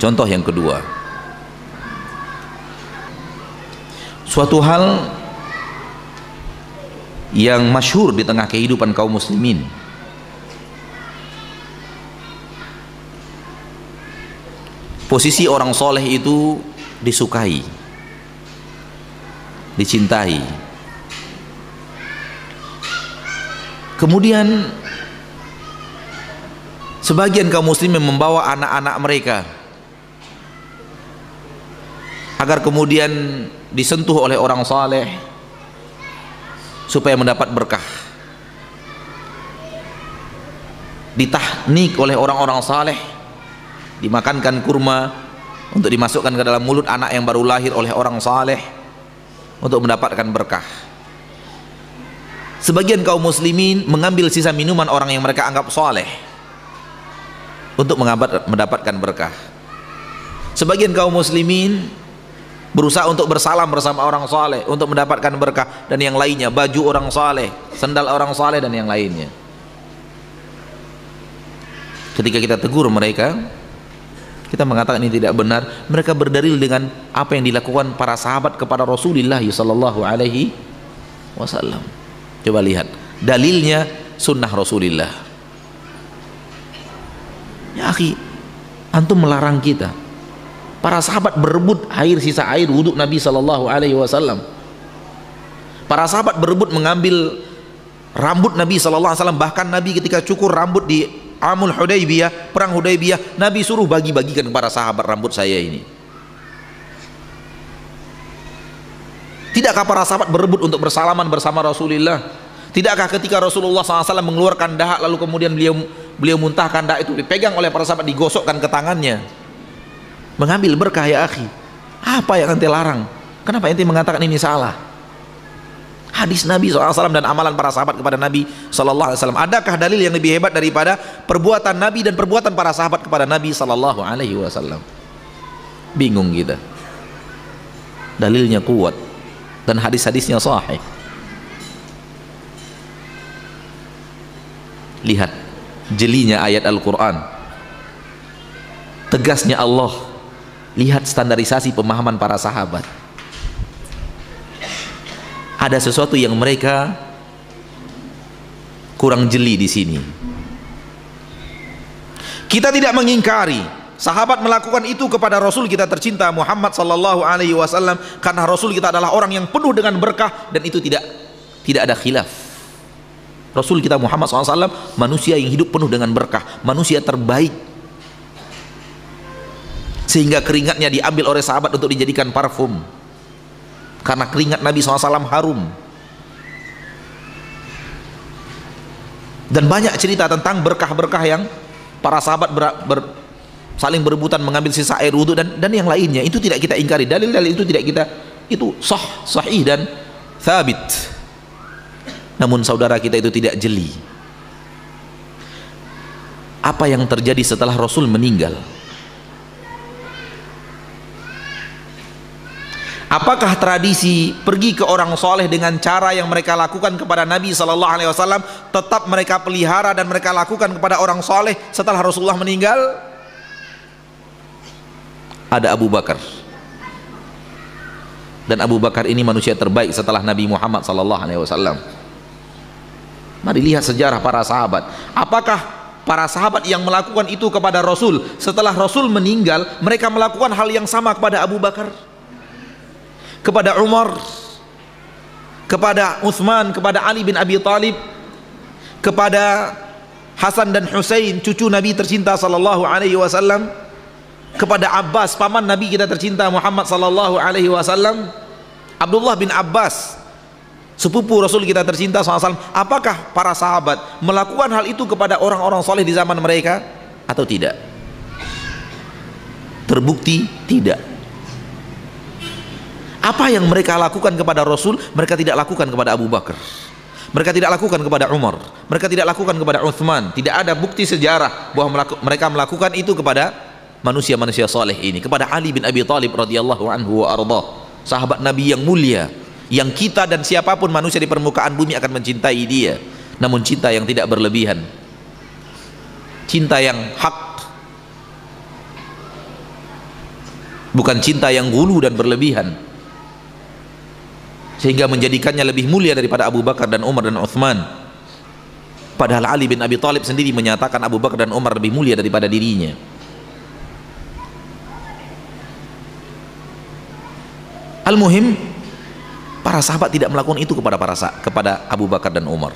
Contoh yang kedua, suatu hal yang masyhur di tengah kehidupan kaum muslimin, posisi orang soleh itu disukai, dicintai. Kemudian sebagian kaum muslimin membawa anak-anak mereka agar kemudian disentuh oleh orang saleh supaya mendapat berkah, ditahnik oleh orang-orang saleh, dimakankan kurma untuk dimasukkan ke dalam mulut anak yang baru lahir oleh orang saleh untuk mendapatkan berkah. Sebagian kaum muslimin mengambil sisa minuman orang yang mereka anggap saleh untuk mendapatkan berkah. Sebagian kaum muslimin berusaha untuk bersalam bersama orang saleh untuk mendapatkan berkah, dan yang lainnya baju orang saleh, sandal orang saleh, dan yang lainnya. Ketika kita tegur mereka, kita mengatakan ini tidak benar, mereka berdalil dengan apa yang dilakukan para sahabat kepada Rasulullah sallallahu alaihi wasallam. Coba lihat dalilnya, sunnah Rasulullah. Ya akhi, antum melarang kita. Para sahabat berebut air, sisa air wudhu Nabi sallallahu alaihi wasallam. Para sahabat berebut mengambil rambut Nabi sallallahu alaihi wasallam. Bahkan Nabi ketika cukur rambut di Amul Hudaybiyah, perang Hudaybiyah, Nabi suruh bagi-bagikan kepada sahabat rambut saya ini. Tidakkah para sahabat berebut untuk bersalaman bersama Rasulullah? Tidakkah ketika Rasulullah SAW mengeluarkan dahak lalu kemudian beliau muntahkan dahak itu dipegang oleh para sahabat, digosokkan ke tangannya, mengambil berkah? Ya akhi, apa yang ente larang? Kenapa ente mengatakan ini salah? Hadis Nabi SAW dan amalan para sahabat kepada Nabi SAW. Adakah dalil yang lebih hebat daripada perbuatan Nabi dan perbuatan para sahabat kepada Nabi SAW? Bingung kita. Dalilnya kuat dan hadis-hadisnya sahih. Lihat jelinya ayat Al-Quran, tegasnya Allah. Lihat standarisasi pemahaman para sahabat. Ada sesuatu yang mereka kurang jeli di sini. Kita tidak mengingkari sahabat melakukan itu kepada Rasul kita tercinta Muhammad sallallahu alaihi wasallam, karena Rasul kita adalah orang yang penuh dengan berkah, dan itu tidak ada khilaf. Rasul kita Muhammad SAW manusia yang hidup penuh dengan berkah, manusia terbaik, sehingga keringatnya diambil oleh sahabat untuk dijadikan parfum, karena keringat Nabi SAW harum. Dan banyak cerita tentang berkah-berkah yang para sahabat saling berebutan mengambil sisa air wudhu dan yang lainnya. Itu tidak kita ingkari, dalil-dalil itu tidak kita, itu sahih dan thabit. Namun saudara kita itu tidak jeli apa yang terjadi setelah Rasul meninggal. Apakah tradisi pergi ke orang soleh dengan cara yang mereka lakukan kepada Nabi sallallahu alaihi wasallam tetap mereka pelihara dan mereka lakukan kepada orang soleh setelah Rasulullah meninggal? Ada Abu Bakar, dan Abu Bakar ini manusia terbaik setelah Nabi Muhammad sallallahu alaihi wasallam. Mari lihat sejarah para sahabat. Apakah para sahabat yang melakukan itu kepada Rasul setelah Rasul meninggal, mereka melakukan hal yang sama kepada Abu Bakar, kepada Umar, kepada Utsman, kepada Ali bin Abi Thalib, kepada Hasan dan Husain cucu Nabi tercinta sallallahu alaihi wasallam, kepada Abbas paman Nabi kita tercinta Muhammad sallallahu alaihi wasallam, Abdullah bin Abbas sepupu Rasul kita tercinta SAW. Apakah para sahabat melakukan hal itu kepada orang-orang soleh di zaman mereka atau tidak? Terbukti tidak. Apa yang mereka lakukan kepada Rasul, mereka tidak lakukan kepada Abu Bakar, mereka tidak lakukan kepada Umar, mereka tidak lakukan kepada Utsman. Tidak ada bukti sejarah bahwa mereka melakukan itu kepada manusia-manusia soleh ini, kepada Ali bin Abi Thalib radhiyallahu anhu wa ardah, sahabat Nabi yang mulia, yang kita dan siapapun manusia di permukaan bumi akan mencintai dia, namun cinta yang tidak berlebihan, cinta yang hak. bukan cinta yang gulu dan berlebihan sehingga menjadikannya lebih mulia daripada Abu Bakar dan Umar dan Uthman. Padahal Ali bin Abi Thalib sendiri menyatakan Abu Bakar dan Umar lebih mulia daripada dirinya. Al-muhim, para sahabat tidak melakukan itu kepada Abu Bakar dan Umar,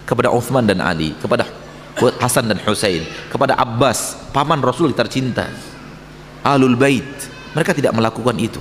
kepada Uthman dan Ali, kepada Hasan dan Husain, kepada Abbas, paman Rasul tercinta, Ahlul Bait. Mereka tidak melakukan itu.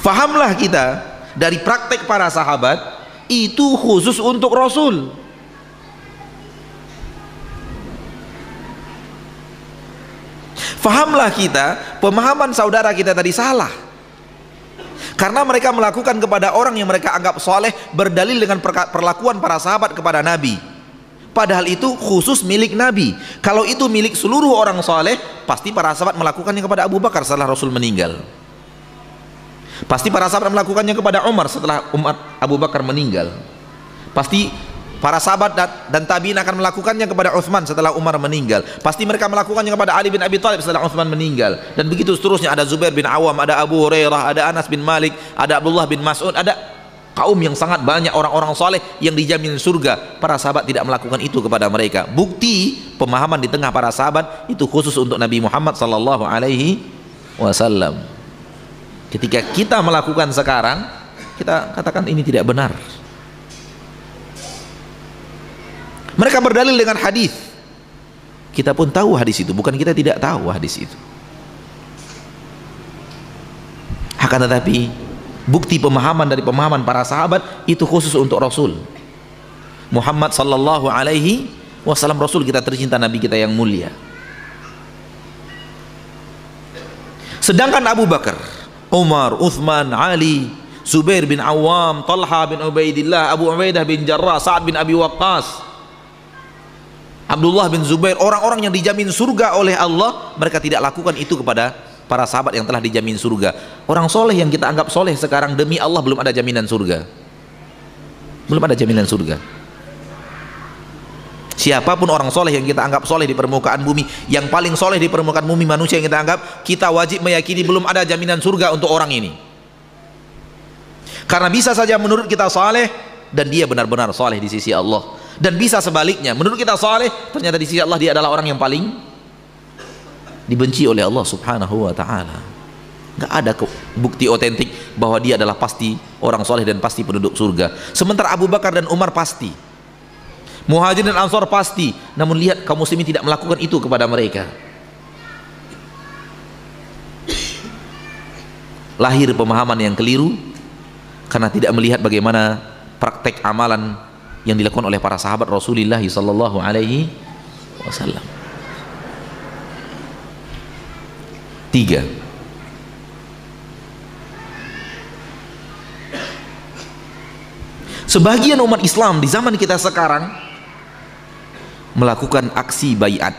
Fahamlah kita dari praktek para sahabat itu khusus untuk Rasul. Fahamlah kita, pemahaman saudara kita tadi salah, karena mereka melakukan kepada orang yang mereka anggap soleh berdalil dengan perlakuan para sahabat kepada Nabi. Padahal itu khusus milik Nabi. Kalau itu milik seluruh orang soleh, pasti para sahabat melakukannya kepada Abu Bakar setelah Rasul meninggal. Pasti para sahabat melakukannya kepada Umar setelah Abu Bakar meninggal. Pasti para sahabat dan tabi'in akan melakukannya kepada Uthman setelah Umar meninggal. Pasti mereka melakukannya kepada Ali bin Abi Thalib setelah Uthman meninggal. Dan begitu seterusnya. Ada Zubair bin Awam, ada Abu Hurairah, ada Anas bin Malik, ada Abdullah bin Mas'ud, ada kaum yang sangat banyak orang-orang soleh yang dijamin surga. Para sahabat tidak melakukan itu kepada mereka. Bukti pemahaman di tengah para sahabat itu khusus untuk Nabi Muhammad sallallahu alaihi wasallam. Ketika kita melakukan sekarang, kita katakan ini tidak benar. Mereka berdalil dengan hadis. Kita pun tahu hadis itu, bukan kita tidak tahu hadis itu. Akan tetapi bukti pemahaman dari pemahaman para sahabat itu khusus untuk Rasul Muhammad sallallahu alaihi wasallam, Rasul kita tercinta, Nabi kita yang mulia. Sedangkan Abu Bakar, Umar, Uthman, Ali, Zubair bin Awam, Talha bin Ubaidillah, Abu Ubaidah bin Jarrah, Sa'ad bin Abi Waqqas, Abdullah bin Zubair, orang-orang yang dijamin surga oleh Allah, mereka tidak lakukan itu kepada para sahabat yang telah dijamin surga. Orang soleh yang kita anggap soleh sekarang, demi Allah belum ada jaminan surga. Belum ada jaminan surga. Siapapun orang soleh yang kita anggap soleh di permukaan bumi, yang paling soleh di permukaan bumi manusia yang kita anggap, kita wajib meyakini belum ada jaminan surga untuk orang ini. Karena bisa saja menurut kita soleh dan dia benar-benar soleh di sisi Allah, dan bisa sebaliknya, menurut kita saleh, ternyata di sisi Allah dia adalah orang yang paling dibenci oleh Allah subhanahu wa ta'ala. Nggak ada bukti otentik bahwa dia adalah pasti orang saleh dan pasti penduduk surga. Sementara Abu Bakar dan Umar pasti, Muhajirin dan Ansor pasti. Namun lihat kaum muslimin tidak melakukan itu kepada mereka. Lahir pemahaman yang keliru karena tidak melihat bagaimana praktek amalan yang dilakukan oleh para sahabat Rasulullah sallallahu alaihi wasallam. 3. Sebagian umat Islam di zaman kita sekarang melakukan aksi baiat.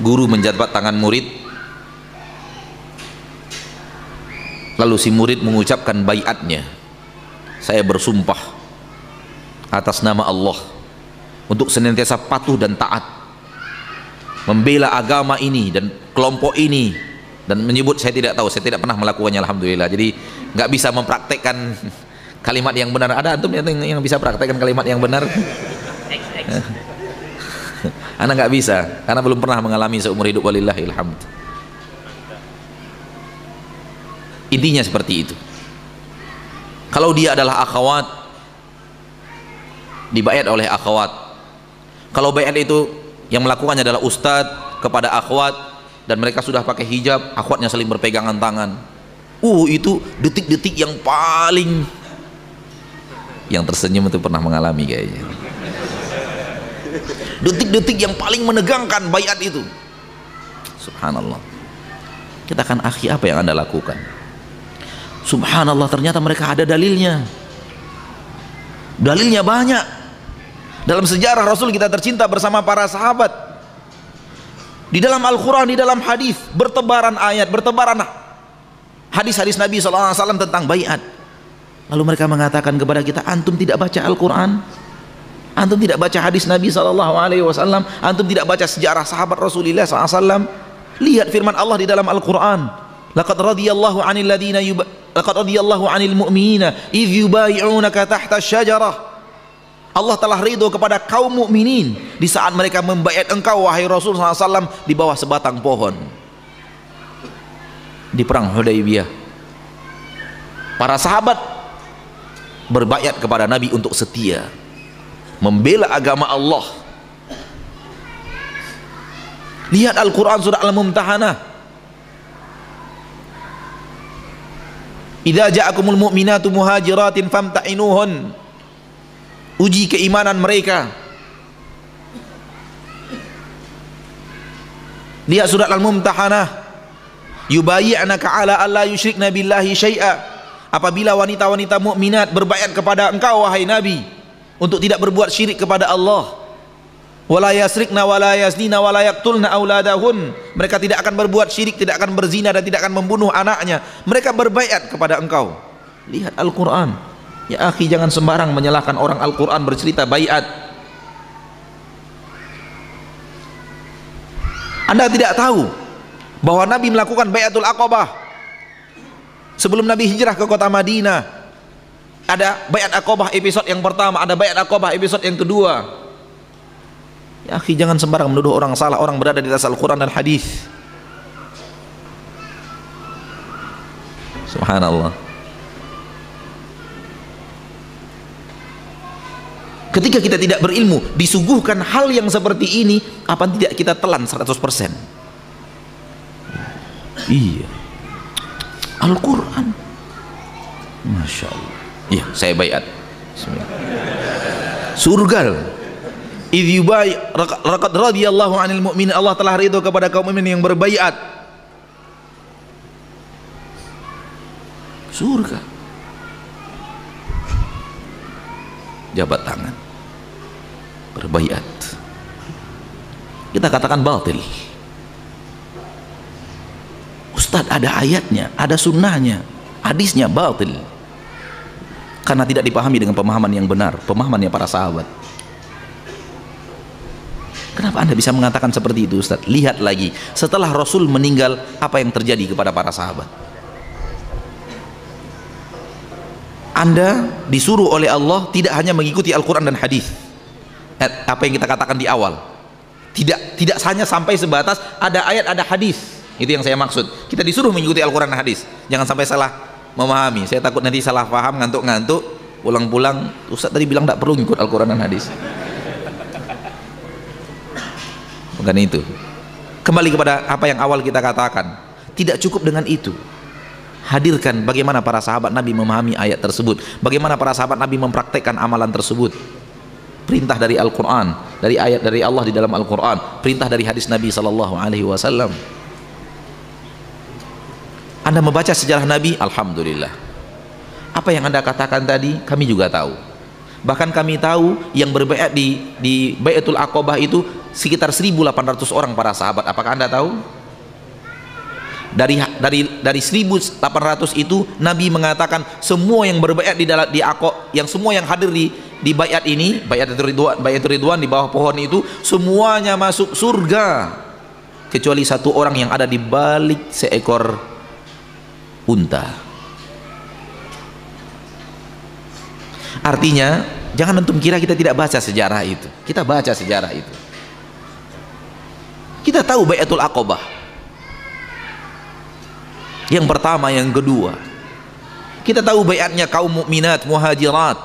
Guru menjabat tangan murid, lalu si murid mengucapkan baiatnya. Saya bersumpah atas nama Allah untuk senantiasa patuh dan taat, membela agama ini dan kelompok ini, dan menyebut saya tidak tahu, saya tidak pernah melakukannya alhamdulillah. Jadi nggak bisa mempraktekkan kalimat yang benar. Ada antum yang bisa praktekkan kalimat yang benar? Anak nggak bisa karena belum pernah mengalami seumur hidup, walillahil hamd. Intinya seperti itu. Kalau dia adalah akhwat, dibayat oleh akhwat. Kalau bayat itu yang melakukannya adalah ustadz kepada akhwat dan mereka sudah pakai hijab, akhwatnya saling berpegangan tangan. Itu detik-detik yang paling, yang tersenyum itu pernah mengalami kayaknya. Detik-detik yang paling menegangkan bayat itu. Subhanallah. Kita akan, akhi, apa yang Anda lakukan? Subhanallah, ternyata mereka ada dalilnya. Dalilnya banyak. Dalam sejarah Rasul kita tercinta bersama para sahabat, di dalam Al-Quran, di dalam hadis, bertebaran ayat, bertebaran hadis-hadis Nabi SAW tentang baiat. Lalu mereka mengatakan kepada kita, antum tidak baca Al-Quran? Antum tidak baca hadis Nabi SAW, antum tidak baca sejarah sahabat Rasulullah SAW. Lihat firman Allah di dalam Al-Quran, laqad radiyallahu 'anil mu'minina idh yubayi'unaka tahta syajarah. Allah telah ridho kepada kaum mukminin di saat mereka membaiat engkau wahai Rasul SAW di bawah sebatang pohon di perang Hudaybiyah. Para sahabat berbaiat kepada Nabi untuk setia membela agama Allah. Lihat Al-Quran surah Al-Mumtahanah, idza ja'akumul mu'minatu muhajiratin famta'inuhun. Uji keimanan mereka. Lihat surat Al-Mumtahanah, yubayyi'naka ala alla yusyrikna billahi syai'a. Apabila wanita-wanita mukminat berbaiat kepada engkau wahai Nabi untuk tidak berbuat syirik kepada Allah, wala yasrikna wala yaznina wala yaqtulna auladahun, mereka tidak akan berbuat syirik, tidak akan berzina dan tidak akan membunuh anaknya, mereka berbaiat kepada engkau. Lihat Al-Quran. Ya akhi, jangan sembarang menyalahkan orang Al-Quran bercerita baiat. Anda tidak tahu bahwa Nabi melakukan baiatul Aqabah sebelum Nabi hijrah ke kota Madinah. Ada baiat Aqabah episode yang pertama, ada baiat Aqabah episode yang kedua. Ya akhi, jangan sembarang menuduh orang salah, orang berada di atas Al-Quran dan hadis. Subhanallah. Ketika kita tidak berilmu, disuguhkan hal yang seperti ini, apa tidak kita telan 100%? Iya, Al-Quran, Masya Allah. Iya, saya baiat. Surga. Idh yubai laqad radiyallahu 'anil mu'minin, Allah telah ridho kepada kaum mukmin yang berbaiat. Surga. Jabat tangan, berbaiat. Kita katakan batil. Ustadz, ada ayatnya, ada sunnahnya, hadisnya batil, karena tidak dipahami dengan pemahaman yang benar, pemahamannya para sahabat. Kenapa Anda bisa mengatakan seperti itu, Ustaz? Lihat lagi, setelah Rasul meninggal, apa yang terjadi kepada para sahabat? Anda disuruh oleh Allah tidak hanya mengikuti Al-Quran dan hadis, apa yang kita katakan di awal, tidak hanya sampai sebatas ada ayat, ada hadis. Itu yang saya maksud. Kita disuruh mengikuti Al-Quran dan hadis. Jangan sampai salah memahami. Saya takut nanti salah paham, ngantuk-ngantuk, pulang-pulang, Ustaz tadi bilang tidak perlu ngikut Al-Quran dan hadis. Bukan itu. Kembali kepada apa yang awal kita katakan, tidak cukup dengan itu. Hadirkan bagaimana para sahabat Nabi memahami ayat tersebut, bagaimana para sahabat Nabi mempraktekkan amalan tersebut. Perintah dari Al-Quran, dari ayat dari Allah di dalam Al-Quran, perintah dari hadis Nabi SAW. Anda membaca sejarah Nabi, alhamdulillah. Apa yang Anda katakan tadi, kami juga tahu. Bahkan kami tahu yang berbaiat di Baiatul Aqabah itu sekitar 1.800 orang para sahabat. Apakah Anda tahu? Dari 1.800 itu Nabi mengatakan semua yang berbaiat di Aqabah, yang semua yang hadir di baiat ini, Baiatul Ridwan di bawah pohon itu, semuanya masuk surga kecuali satu orang yang ada di balik seekor unta. Artinya jangan antum kira kita tidak baca sejarah itu. Kita baca sejarah itu. Kita tahu Baiatul Aqabah yang pertama, yang kedua. Kita tahu baiatnya kaum mukminat muhajirat.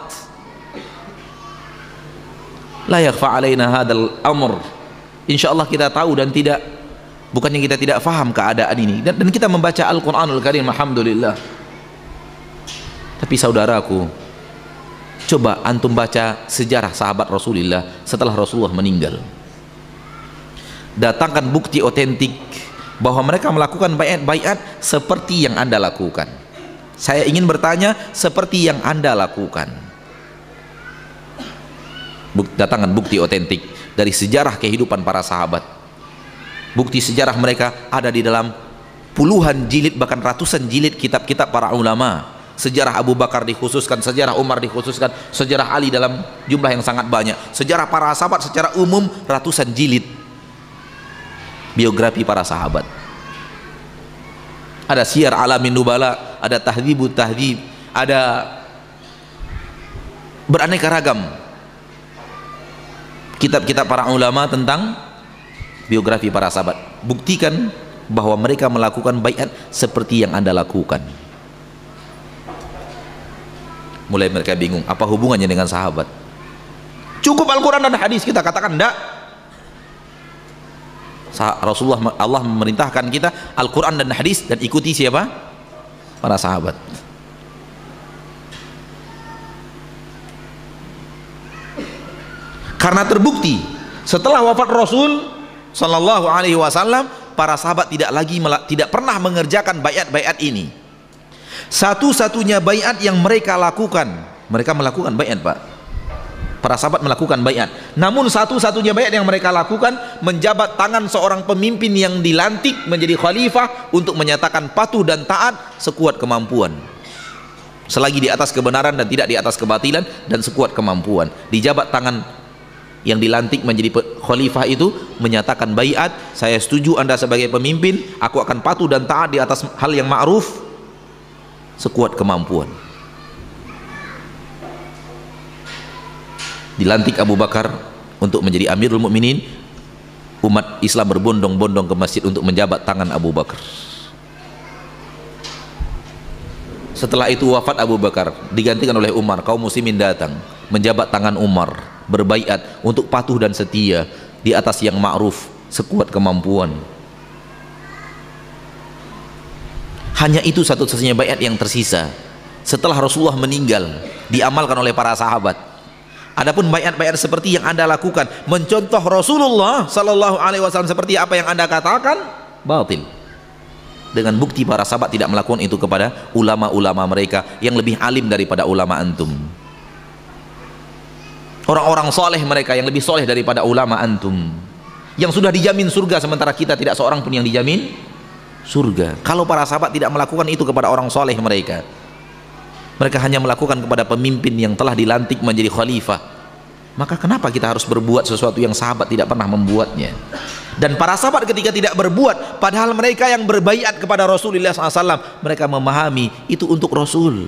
La yakhfa alaina hadzal amr. Insyaallah kita tahu dan tidak, bukannya kita tidak faham keadaan ini, dan kita membaca Al-Quranul Karim, alhamdulillah. Tapi saudaraku, coba antum baca sejarah sahabat Rasulullah setelah Rasulullah meninggal. Datangkan bukti otentik bahwa mereka melakukan baiat seperti yang Anda lakukan. Saya ingin bertanya, seperti yang Anda lakukan. Datangkan bukti otentik dari sejarah kehidupan para sahabat. Bukti sejarah mereka ada di dalam puluhan jilid, bahkan ratusan jilid kitab-kitab para ulama. Sejarah Abu Bakar dikhususkan, sejarah Umar dikhususkan, sejarah Ali dalam jumlah yang sangat banyak, sejarah para sahabat secara umum ratusan jilid biografi para sahabat. Ada Syiar Alamin Nubala, ada Tahdzibut Tahdzib, ada beraneka ragam kitab-kitab para ulama tentang biografi para sahabat. Buktikan bahwa mereka melakukan baiat seperti yang Anda lakukan. Mulai mereka bingung, apa hubungannya dengan sahabat? Cukup Al-Quran dan hadis, kita katakan enggak. Rasulullah, Allah memerintahkan kita Al-Quran dan hadis, dan ikuti siapa? Para sahabat. Karena terbukti setelah wafat Rasul Sallallahu Alaihi Wasallam, para sahabat tidak pernah mengerjakan baiat-baiat ini. Satu-satunya baiat yang mereka lakukan, mereka melakukan baiat, Pak. Para sahabat melakukan baiat. Namun satu-satunya baiat yang mereka lakukan menjabat tangan seorang pemimpin yang dilantik menjadi khalifah untuk menyatakan patuh dan taat sekuat kemampuan. Selagi di atas kebenaran dan tidak di atas kebatilan, dan sekuat kemampuan. Dijabat tangan yang dilantik menjadi khalifah itu menyatakan baiat, saya setuju Anda sebagai pemimpin, aku akan patuh dan taat di atas hal yang ma'ruf sekuat kemampuan. Dilantik Abu Bakar untuk menjadi Amirul Mukminin, umat Islam berbondong-bondong ke masjid untuk menjabat tangan Abu Bakar. Setelah itu wafat Abu Bakar, digantikan oleh Umar. Kaum muslimin datang menjabat tangan Umar, berbaiat untuk patuh dan setia di atas yang ma'ruf sekuat kemampuan. Hanya itu satu-satunya baiat yang tersisa setelah Rasulullah meninggal, diamalkan oleh para sahabat. Adapun baiat-baiat seperti yang Anda lakukan, mencontoh Rasulullah Sallallahu Alaihi Wasallam seperti apa yang Anda katakan, batil. Dengan bukti para sahabat tidak melakukan itu kepada ulama-ulama mereka yang lebih alim daripada ulama antum. Orang-orang soleh mereka yang lebih soleh daripada ulama antum, yang sudah dijamin surga, sementara kita tidak seorang pun yang dijamin surga. Kalau para sahabat tidak melakukan itu kepada orang soleh mereka, mereka hanya melakukan kepada pemimpin yang telah dilantik menjadi khalifah, maka kenapa kita harus berbuat sesuatu yang sahabat tidak pernah membuatnya? Dan para sahabat ketika tidak berbuat, padahal mereka yang berbaiat kepada Rasulullah SAW, mereka memahami itu untuk Rasul.